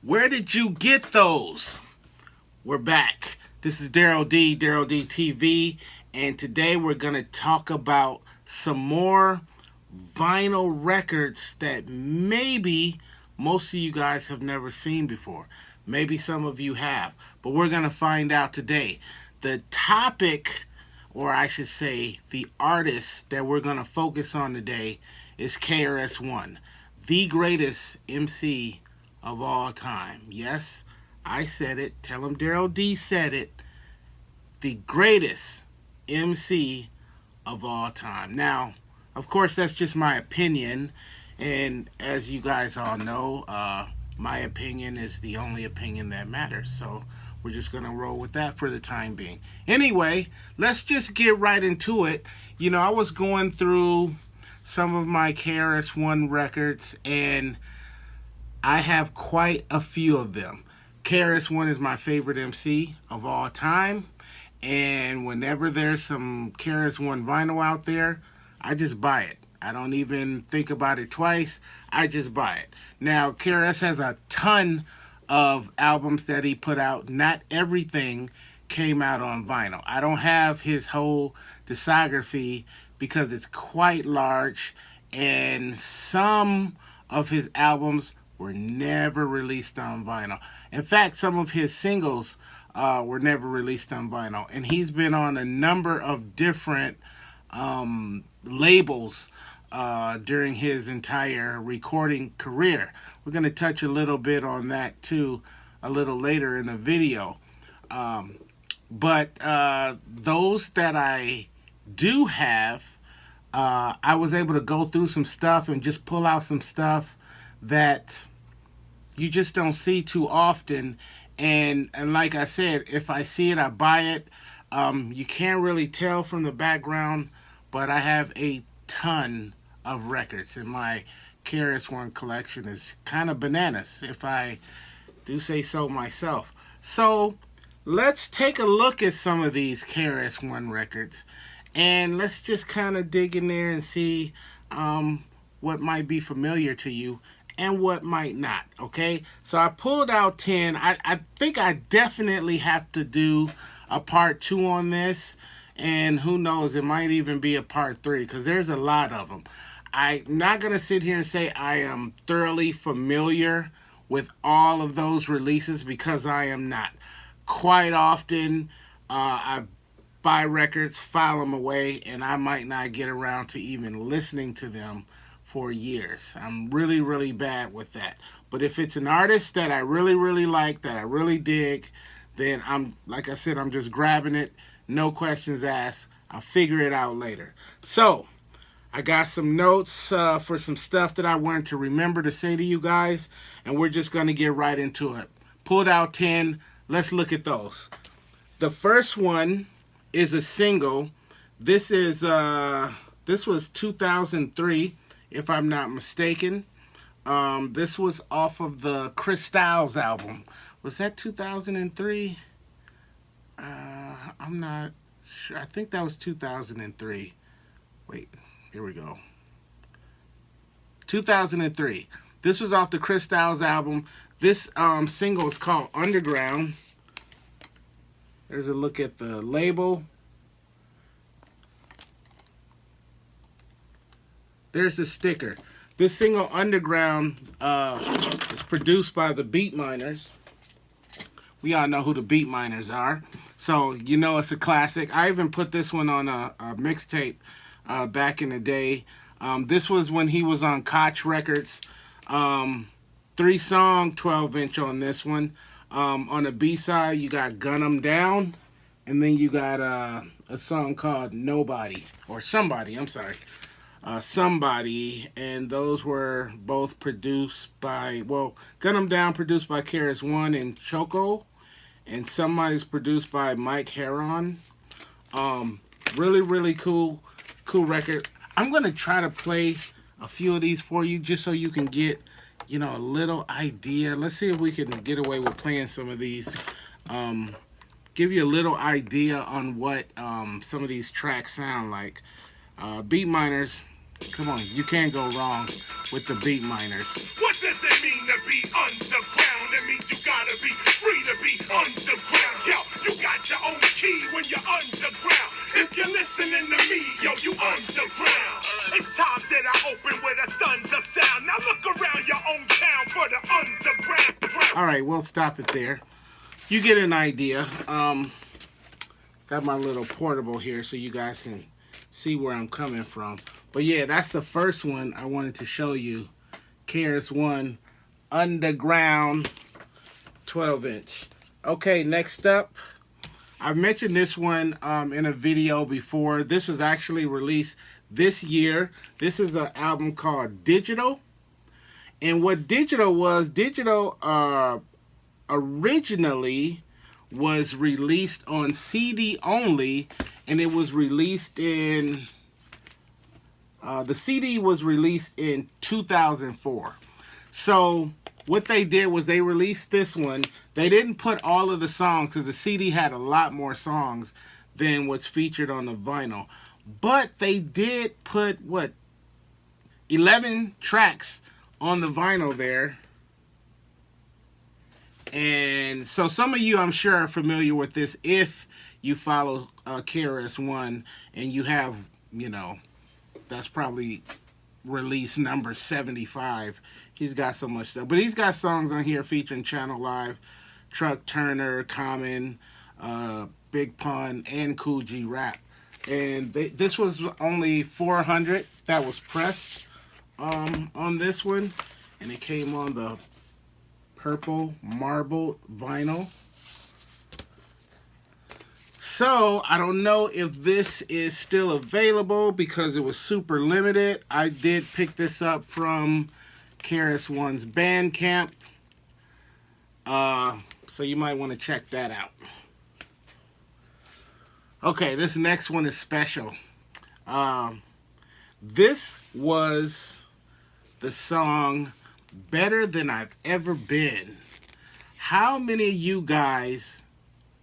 Where did you get those? We're back. This is Daryl D, Daryl D TV, and today we're going to talk about some more vinyl records that maybe most of you guys have never seen before. Maybe some of you have, but we're going to find out today. The topic, or I should say, the artist that we're going to focus on today is KRS-One, the greatest MC of all time. Yes, I said it. Tell him Daryl D said it. The greatest MC of all time. Now, of course, that's just my opinion. And as you guys all know, my opinion is the only opinion that matters. So we're just going to roll with that for the time being. Anyway, let's just get right into it. You know, I was going through some of my KRS-One records, and I have quite a few of them. KRS-One is my favorite MC of all time, and whenever there's some KRS-One vinyl out there, I just buy it. I don't even think about it twice. I just buy it. Now, KRS has a ton of albums that he put out. Not everything came out on vinyl. I don't have his whole discography because it's quite large, and some of his albums were never released on vinyl. In fact, some of his singles were never released on vinyl. And he's been on a number of different labels during his entire recording career. We're going to touch a little bit on that too a little later in the video. But those that I do have, I was able to go through some stuff and just pull out some stuff that you just don't see too often. And like I said, if I see it, I buy it. You can't really tell from the background, but I have a ton of records, and my KRS-One collection is kind of bananas, if I do say so myself. So let's take a look at some of these KRS-One records, and let's just kind of dig in there and see what might be familiar to you and what might not, okay? So I pulled out 10. I think I definitely have to do a part 2 on this, and who knows, it might even be a part 3 because there's a lot of them. I'm not going to sit here and say I am thoroughly familiar with all of those releases because I am not. Quite often, I buy records, file them away, and I might not get around to even listening to them for years. I'm really, really bad with that. But if it's an artist that I really, really like, that I really dig, then like I said, I'm just grabbing it. No questions asked. I'll figure it out later. So, I got some notes for some stuff that I wanted to remember to say to you guys, and we're just going to get right into it. Pulled out 10. Let's look at those. The first one is a single. This was 2003, if I'm not mistaken. This was off of the Chris Styles album. Was that 2003? I'm not sure. I think that was 2003. Wait, here we go. 2003. This was off the Chris Styles album. This single is called Underground. There's a look at the label. There's the sticker. This single, Underground, is produced by the Beat Miners. We all know who the Beat Miners are, so you know it's a classic. I even put this one on a mixtape back in the day. This was when he was on Koch Records. 3-song, 12-inch on this one. On the B-side, you got Gun 'Em Down, and then you got a song called Nobody, or Somebody, I'm sorry. Somebody, and those were both produced by, well, Gun 'Em Down produced by KRS-One and Choco, and Somebody's produced by Mike Heron. Really, really cool record. I'm going to try to play a few of these for you just so you can get, you know, a little idea. Let's see if we can get away with playing some of these. Give you a little idea on what some of these tracks sound like. Beat Miners, come on, you can't go wrong with the Beat Miners. What does it mean to be underground? It means All right, we'll stop it there. You get an idea. Got my little portable here so you guys can see where I'm coming from. But yeah, that's the first one I wanted to show you. KRS-One Underground 12-inch. Okay, next up, I've mentioned this one in a video before. This was actually released this year. This is an album called Digital. And what Digital was, originally was released on CD only, and it was released in, the CD was released in 2004. So what they did was they released this one. They didn't put all of the songs because the CD had a lot more songs than what's featured on the vinyl. But they did put, 11 tracks on the vinyl there. And so some of you, I'm sure, are familiar with this if you follow KRS-One and you have, that's probably release number 75. He's got so much stuff. But he's got songs on here featuring Channel Live, Truck Turner, Common, Big Pun, and Cool G Rap. And this was only 400 that was pressed on this one. And it came on the purple marbled vinyl. So I don't know if this is still available because it was super limited. I did pick this up from KRS-One's Bandcamp. So you might want to check that out. Okay, this next one is special. This was the song Better Than I've Ever Been. How many of you guys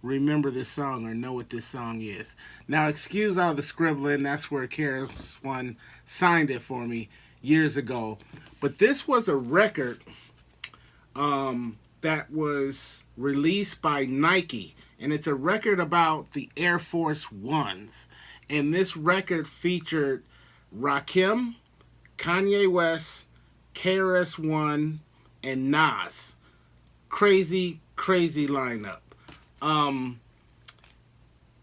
remember this song or know what this song is? Now, excuse all the scribbling. That's where KRS-One signed it for me years ago. But this was a record that was released by Nike. And it's a record about the Air Force Ones. And this record featured Rakim, Kanye West, KRS-One, and Nas. Crazy, crazy lineup.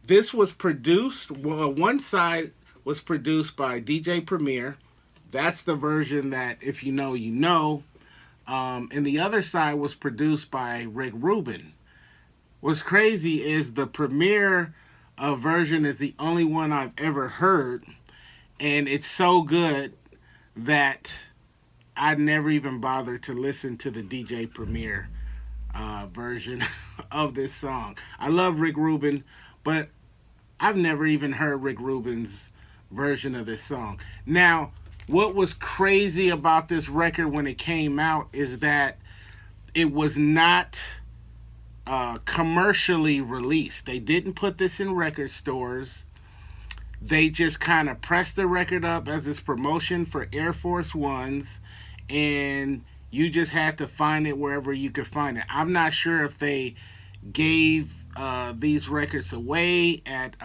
This was produced, one side was produced by DJ Premier. That's the version that, if you know, you know. And the other side was produced by Rick Rubin. What's crazy is the Premier version is the only one I've ever heard. And it's so good that I never even bothered to listen to the DJ Premier version of this song. I love Rick Rubin, but I've never even heard Rick Rubin's version of this song. Now, what was crazy about this record when it came out is that it was not commercially released. They didn't put this in record stores. They just kind of pressed the record up as this promotion for Air Force Ones, and you just had to find it wherever you could find it. I'm not sure if they gave these records away at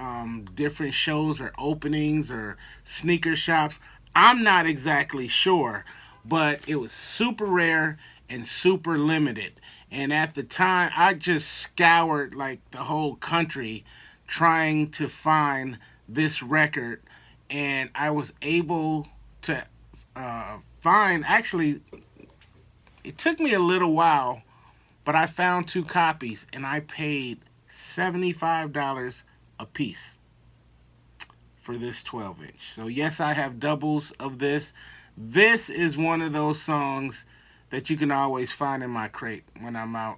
different shows or openings or sneaker shops. I'm not exactly sure, but it was super rare and super limited. And at the time, I just scoured like the whole country trying to find this record, and I was able to find, actually, it took me a little while, but I found 2 copies, and I paid $75 a piece for this 12-inch. So yes, I have doubles of this. This is one of those songs that you can always find in my crate when I'm out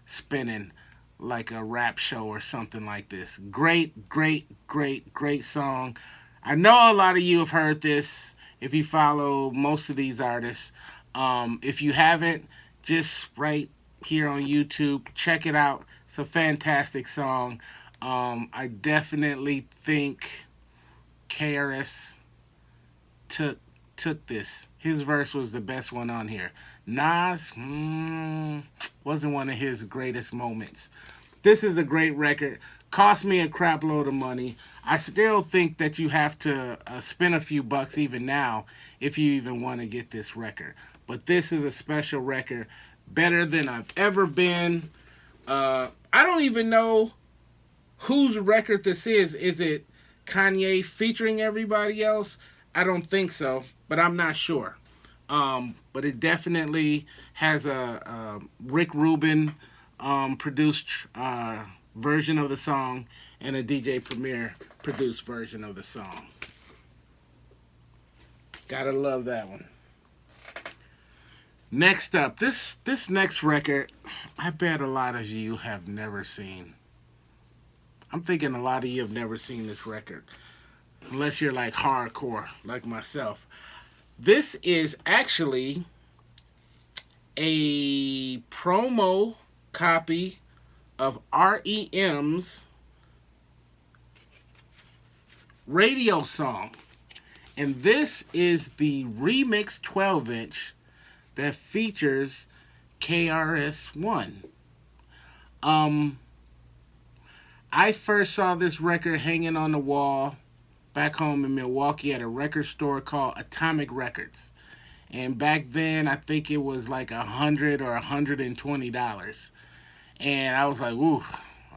spinning like a rap show or something like this. Great, great, great, great song. I know a lot of you have heard this if you follow most of these artists. If you haven't, just right here on YouTube, check it out. It's a fantastic song. I definitely think KRS took this. His verse was the best one on here. Nas wasn't one of his greatest moments. This is a great record. Cost me a crap load of money. I still think that you have to spend a few bucks even now if you even want to get this record. but this is a special record, better than I've ever been. I don't even know whose record this is. Is it Kanye featuring everybody else? I don't think so, but I'm not sure. But it definitely has a Rick Rubin produced version of the song and a DJ Premier produced version of the song. Gotta love that one. Next up, this next record, I bet a lot of you have never seen. I'm thinking a lot of you have never seen this record, unless you're like hardcore, like myself. This is actually a promo copy of REM's radio song. And this is the remix 12-inch that features KRS-One. I first saw this record hanging on the wall back home in Milwaukee at a record store called Atomic Records. And back then, I think it was like $100 or $120. And I was like, ooh,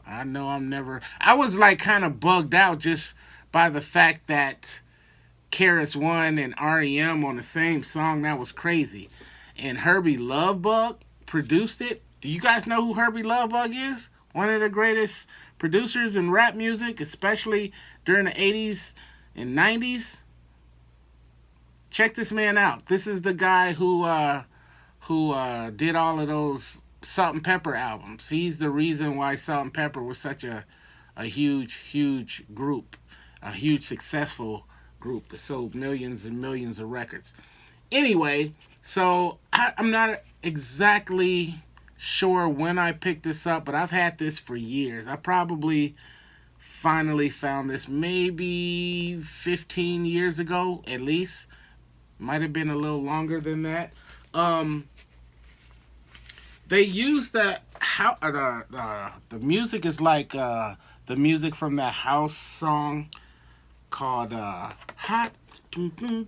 I know I'm never... I was like kind of bugged out just by the fact that KRS-One and REM on the same song. That was crazy. And Herbie Lovebug produced it. Do you guys know who Herbie Lovebug is? One of the greatest producers in rap music, especially during the 80s and 90s. Check this man out. This is the guy who did all of those Salt and Pepper albums. He's the reason why Salt and Pepper was such a huge group, a huge successful group that sold millions and millions of records. Anyway, so I'm not exactly sure when I picked this up, but I've had this for years. I probably finally found this maybe 15 years ago, at least. Might have been a little longer than that. They use the music is like the music from that house song called Hot. I'm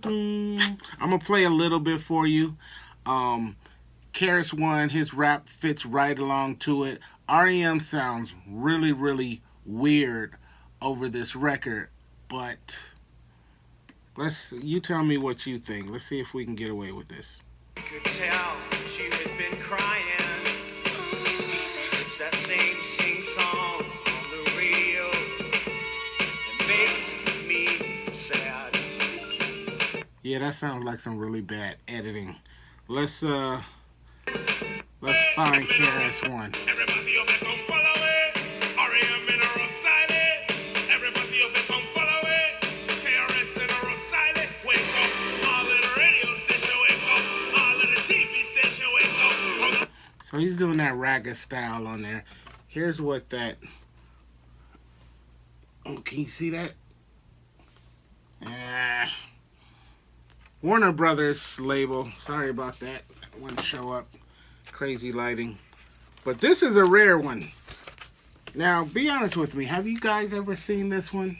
gonna play a little bit for you. KRS-One, his rap fits right along to it. REM sounds really weird over this record, but you tell me what you think. Let's see if we can get away with this. Could tell she had been crying. It's that same sing song on the radio that makes me sad. Yeah, that sounds like some really bad editing. Let's find KRS-One. So he's doing that raga style on there. Here's what that... Oh, can you see that? Warner Brothers label. Sorry about that. It wouldn't show up. Crazy lighting. But this is a rare one. Now, be honest with me. Have you guys ever seen this one?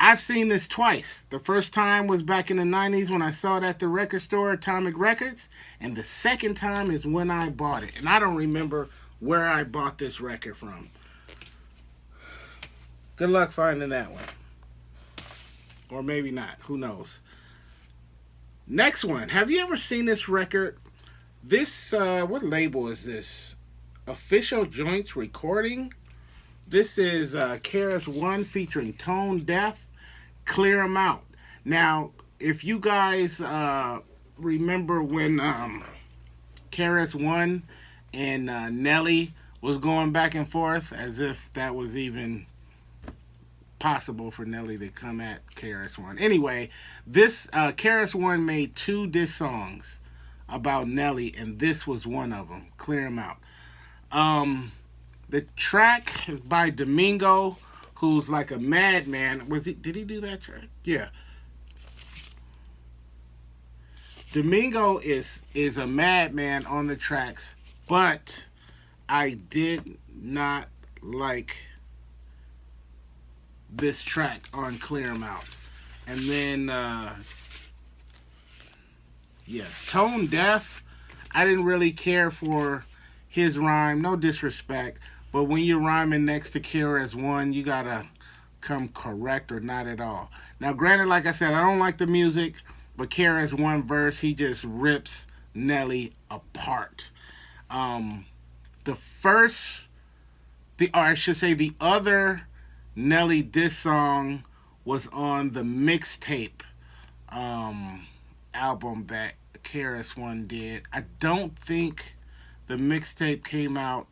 I've seen this twice. The first time was back in the 90s when I saw it at the record store, Atomic Records. And the second time is when I bought it. And I don't remember where I bought this record from. Good luck finding that one. Or maybe not. Who knows? Next one. Have you ever seen this record? This, what label is this? Official Joints Recording. This is KRS-One featuring Tone Deaf. Clear 'em Out. Now, if you guys remember when KRS-One and Nelly was going back and forth, as if that was even possible for Nelly to come at KRS-One. Anyway, this KRS-One made 2 diss songs about Nelly, and this was one of them. Clear 'em Out. The track is by Domingo, who's like a madman. Did he do that track? Yeah. Domingo is a madman on the tracks, but I did not like this track on Clear 'em Out. And then Yeah, tone deaf. I didn't really care for his rhyme. No disrespect, but when you're rhyming next to KRS-One, you gotta come correct or not at all. Now, granted, like I said, I don't like the music, but KRS-One verse, he just rips Nelly apart. Um, the first, or I should say, the other Nelly diss song was on the mixtape um, album that KRS-One did. I don't think the mixtape came out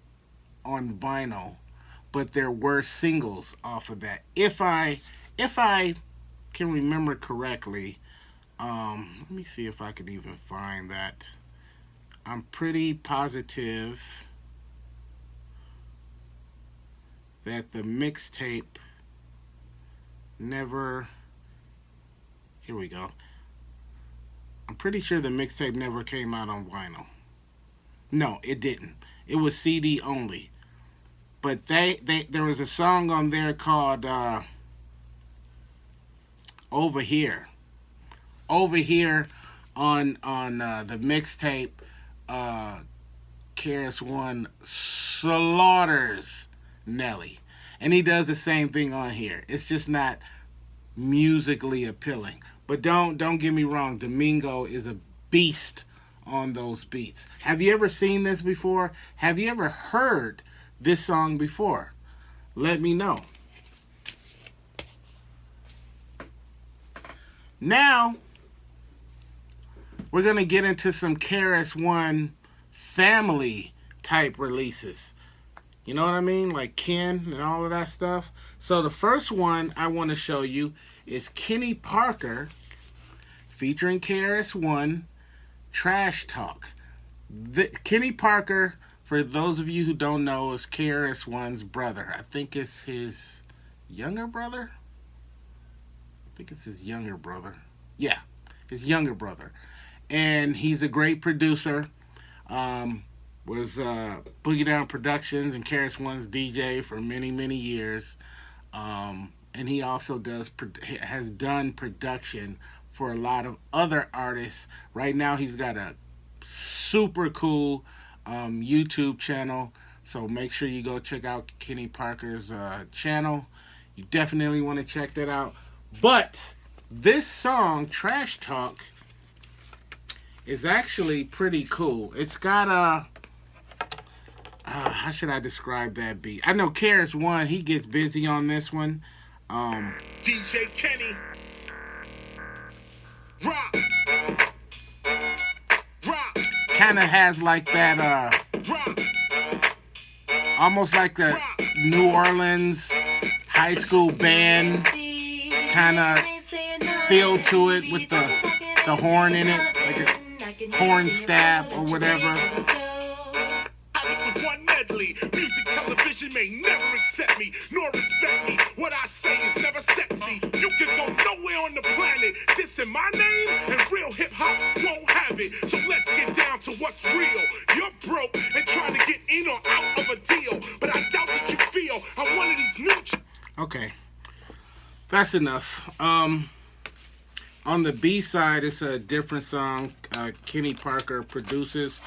on vinyl, but there were singles off of that. If I can remember correctly, let me see if I can even find that. I'm pretty positive that the mixtape never. Here we go. I'm pretty sure the mixtape never came out on vinyl. No, it didn't. It was CD only. But there was a song on there called Over Here. Over Here on the mixtape, KRS-One slaughters Nelly. And he does the same thing on here. It's just not musically appealing. But don't get me wrong, Domingo is a beast on those beats. Have you ever seen this before? Have you ever heard this song before? Let me know. Now, we're going to get into some KRS-One family type releases. You know what I mean? Like Ken and all of that stuff. So the first one I want to show you is Kenny Parker featuring KRS-One, Trash Talk. Kenny Parker, for those of you who don't know, is KRS-One's brother. I think it's his younger brother. Yeah, his younger brother. And he's a great producer. Was Boogie Down Productions and KRS-One's DJ for many, many years. And he also has done production for a lot of other artists. Right now he's got a super cool YouTube channel. So make sure you go check out Kenny Parker's channel. You definitely want to check that out. But this song, Trash Talk, is actually pretty cool. It's got a... how should I describe that beat? I know KRS-One, he gets busy on this one. DJ Kenny. Rock. Rock. Kind of has like that, Rock. almost like the New Orleans high school band kind of feel to it with the horn in it, like a horn stab or whatever. Music television may never accept me, nor respect me. What I say is never sexy. You can go nowhere on the planet dissing my name, and real hip-hop won't have it. So let's get down to what's real. You're broke and trying to get in or out of a deal, but I doubt that you feel I'm one of these new... Okay, that's enough. On the B side, it's a different song. Kenny Parker produces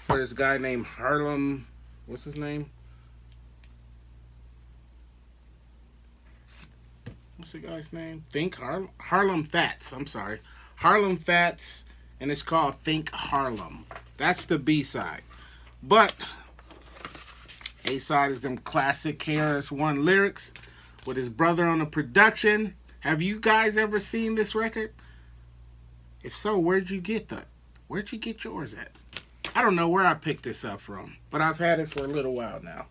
for this guy named Harlem. What's his name? What's the guy's name? Harlem Fats. I'm sorry. Harlem Fats, and it's called Think Harlem. That's the B side. But A side is them classic KRS-One lyrics with his brother on the production. Have you guys ever seen this record? If so, where'd you get that? Where'd you get yours at? I don't know where I picked this up from, but I've had it for a little while now.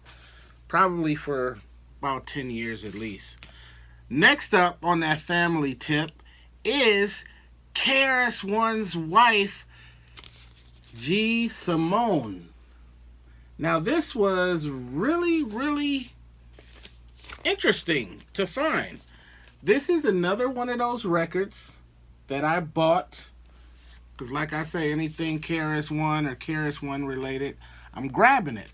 Probably for about 10 years at least. Next up on that family tip is KRS-One's wife, G. Simone. Now this was really, really interesting to find. This is another one of those records that I bought, because like I say, anything KRS-One or KRS-One related, I'm grabbing it.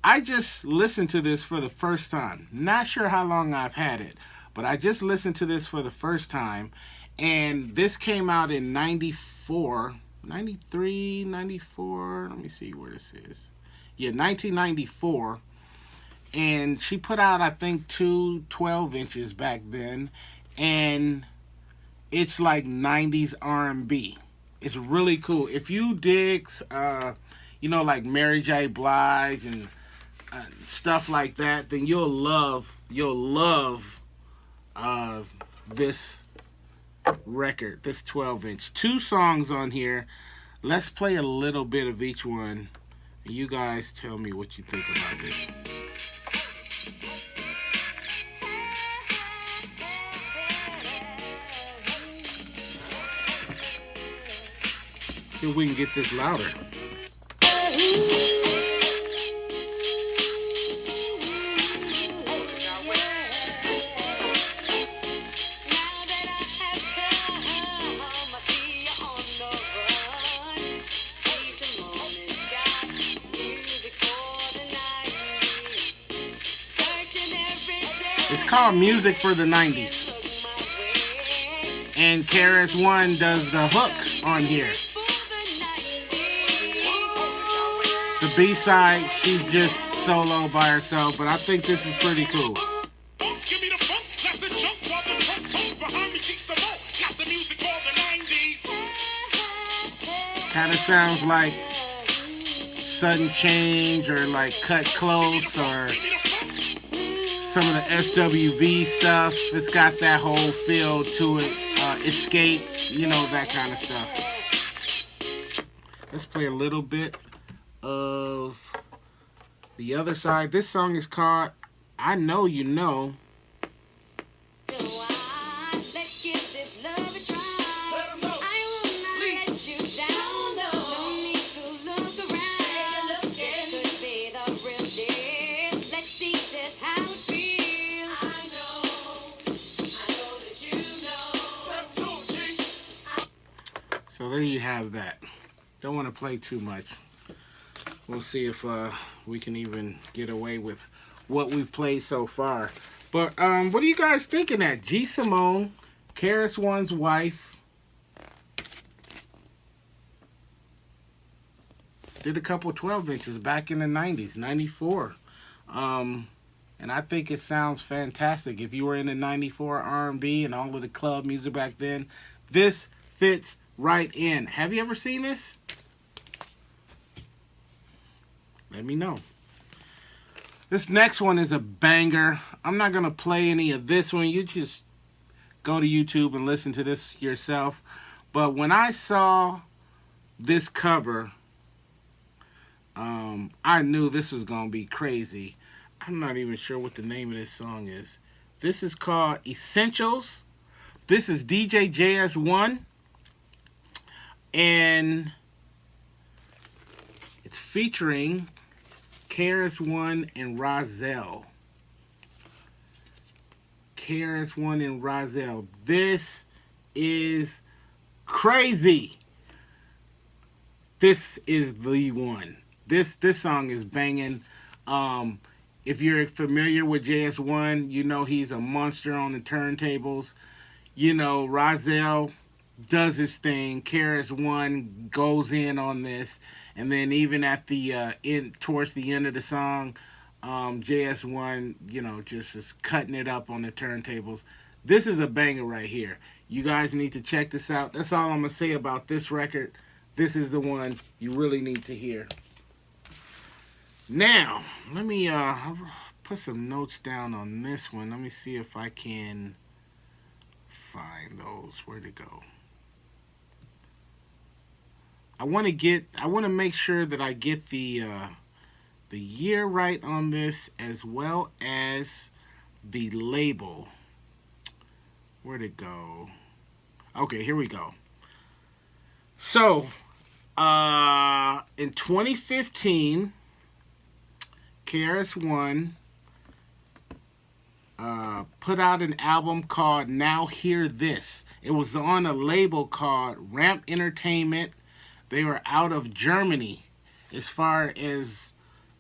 I just listened to this for the first time. Not sure how long I've had it, but I just listened to this for the first time. And this came out in 94, 93, 94. Let me see where this is. Yeah, 1994. And she put out, I think, two 12 inches back then. And it's like 90s R&B. It's really cool. If you dig, like Mary J. Blige and stuff like that, then you'll love this record, this 12 inch. Two songs on here. Let's play a little bit of each one. And you guys tell me what you think about this. See if we can get this louder. It's called Music for the 90s. And KRS-One does the hook on here. The B-side, she's just solo by herself, but I think this is pretty cool. Kind of sounds like Sudden Change or like Cut Close or some of the SWV stuff. It's got that whole feel to it. Escape, that kind of stuff. Let's play a little bit of the other side. This song is called I Know You Know. So there you have that. Don't want to play too much. We'll see if we can even get away with what we've played so far. But what are you guys thinking at? G. Simone, KRS-One's wife, did a couple 12 inches back in the 90s, 94. And I think it sounds fantastic. If you were in the 94 R&B and all of the club music back then, this fits right in. Have you ever seen this? Let me know. This next one is a banger. I'm not going to play any of this one. You just go to YouTube and listen to this yourself. But when I saw this cover, I knew this was going to be crazy. I'm not even sure what the name of this song is. This is called Essentials. This is DJ JS1. And it's featuring KRS-One and Rozelle. KRS-One and Rozelle. This is crazy. This is the one. This song is banging. If you're familiar with JS1, you know he's a monster on the turntables. Rozelle does his thing. KRS-One goes in on this, and then even at the towards the end of the song, JS1, just is cutting it up on the turntables. This is a banger right here. You guys need to check this out. That's all I'm gonna say about this record. This is the one you really need to hear. Now, let me put some notes down on this one. Let me see if I can find those. Where'd it go? I want to make sure that I get the year right on this, as well as the label. Where'd it go? Okay, here we go. So, in 2015, KRS-One put out an album called Now Hear This. It was on a label called Ramp Entertainment. They were out of Germany, as far as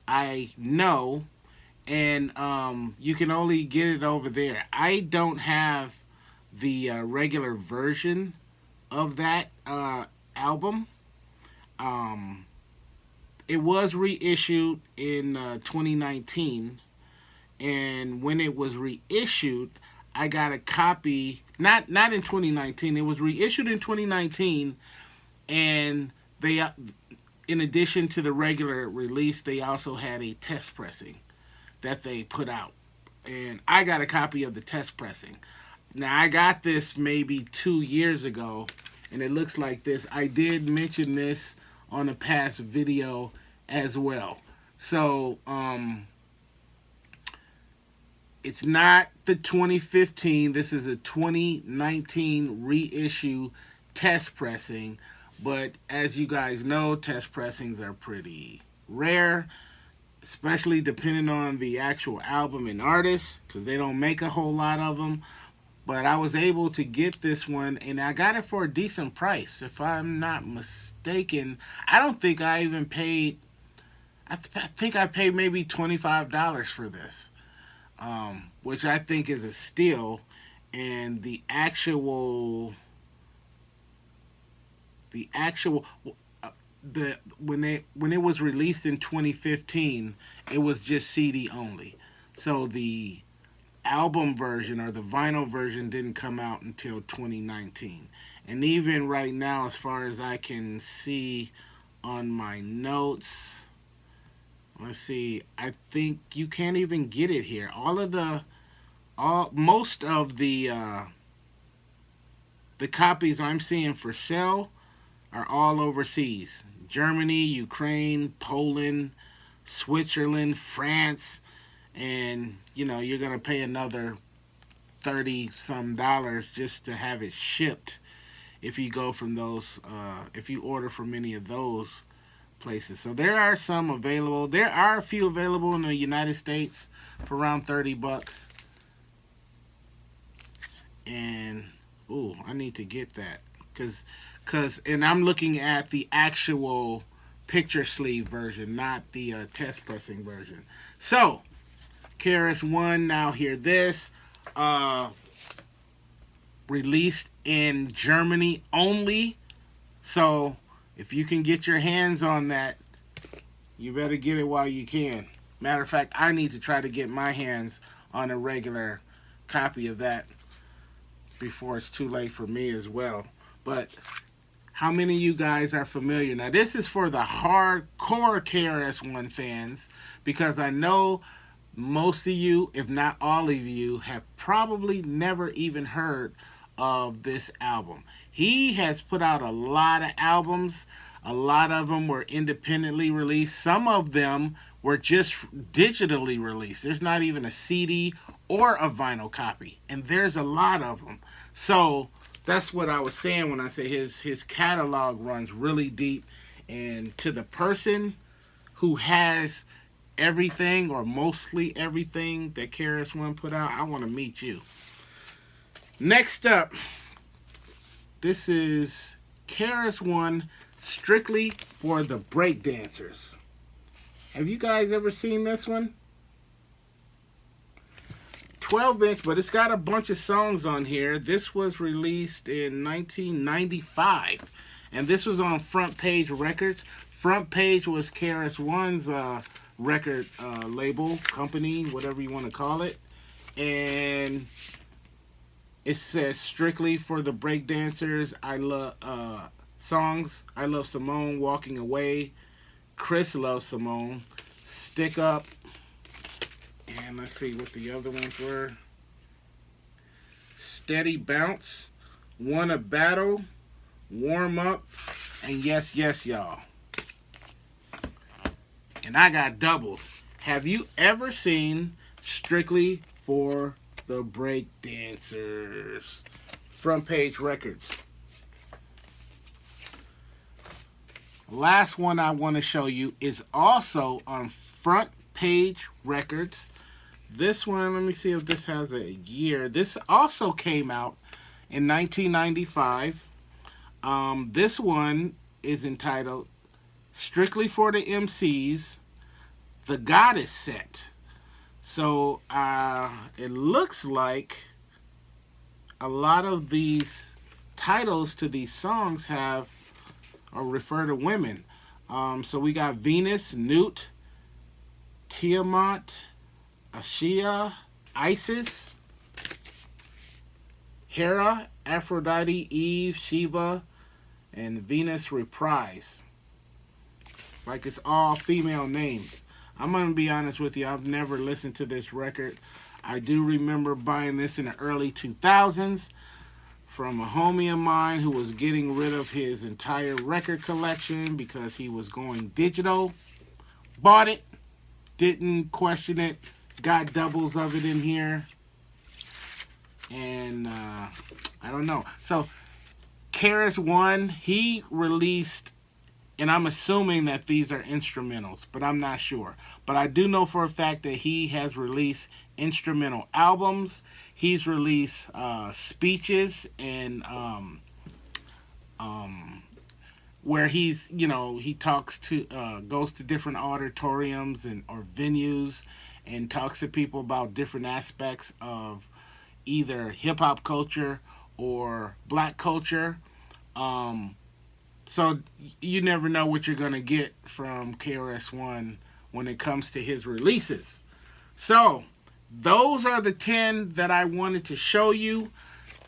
I know, and you can only get it over there. I don't have the regular version of that album, Um, it was reissued in 2019, and when it was reissued, I got a copy. Not in 2019. It was reissued in 2019, and they, in addition to the regular release, they also had a test pressing that they put out, and I got a copy of the test pressing. Now I got this maybe 2 years ago, and it looks like this. I did mention this on a past video as well. So it's not the 2015. This is a 2019 reissue test pressing. But as you guys know, test pressings are pretty rare, especially depending on the actual album and artist, because they don't make a whole lot of them. But I was able to get this one, and I got it for a decent price. If I'm not mistaken, I don't think I even paid, I think I paid maybe $25 for this, which I think is a steal. And the when it was released in 2015, it was just CD only. So the album version or the vinyl version didn't come out until 2019. And even right now, as far as I can see on my notes, let's see, I think you can't even get it here. Most of the copies I'm seeing for sale are all overseas. Germany, Ukraine, Poland, Switzerland, France, and you're gonna pay another 30 some dollars just to have it shipped if you go from those if you order from any of those places. So there are some available. There are a few available in the United States for around 30 bucks. And I need to get that and I'm looking at the actual picture sleeve version, not the test pressing version. So KRS-One, now hear this, released in Germany only. So if you can get your hands on that, you better get it while you can. Matter of fact, I need to try to get my hands on a regular copy of that before it's too late for me as well. But how many of you guys are familiar? Now this is for the hardcore KRS-One fans, because I know most of you, if not all of you, have probably never even heard of this album. He has put out a lot of albums. A lot of them were independently released. Some of them were just digitally released. There's not even a CD or a vinyl copy. And there's a lot of them. So that's what I was saying when I say his catalog runs really deep. And to the person who has everything or mostly everything that KRS-One put out, I want to meet you. Next up, this is KRS-One strictly for the breakdancers. Have you guys ever seen this one? 12-inch, but it's got a bunch of songs on here. This was released in 1995, and this was on Front Page Records. Front Page was KRS-One's record label, company, whatever you want to call it. And it says strictly for the breakdancers. I love songs. I Love Simone, Walking Away. Chris Loves Simone, Stick Up. And let's see what the other ones were. Steady Bounce, Wanna Battle, Warm Up, and Yes, Yes, Y'all. And I got doubles. Have you ever seen Strictly for the Breakdancers? Front Page Records. Last one I want to show you is also on Front Page Records. This one, let me see if this has a year. This also came out in 1995. This one is entitled Strictly for the MCs, The Goddess Set. So it looks like a lot of these titles to these songs have or refer to women. So we got Venus, Newt, Tiamat, Ashia, Isis, Hera, Aphrodite, Eve, Shiva, and Venus reprise. Like it's all female names. I'm going to be honest with you, I've never listened to this record. I do remember buying this in the early 2000s from a homie of mine who was getting rid of his entire record collection because he was going digital. Bought it, didn't question it, got doubles of it in here, and I don't know. So KRS-One, he released, and I'm assuming that these are instrumentals, but I'm not sure. But I do know for a fact that he has released instrumental albums. He's released speeches and where he's, he talks to goes to different auditoriums and or venues and talks to people about different aspects of either hip hop culture or black culture. Um, so you never know what you're gonna get from KRS-One when it comes to his releases. So those are the 10 that I wanted to show you.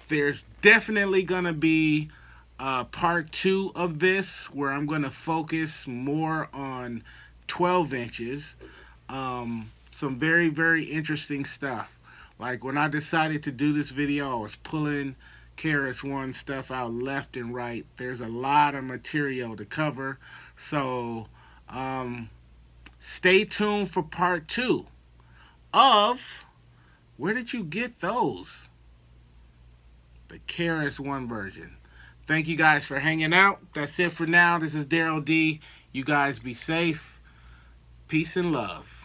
There's definitely gonna be part 2 of this where I'm gonna focus more on 12 inches. Some very, very interesting stuff. Like when I decided to do this video, I was pulling KRS-One stuff out left and right. There's a lot of material to cover. So stay tuned for part 2 of where did you get those? The KRS-One version. Thank you guys for hanging out. That's it for now. This is Daryl D. You guys be safe. Peace and love.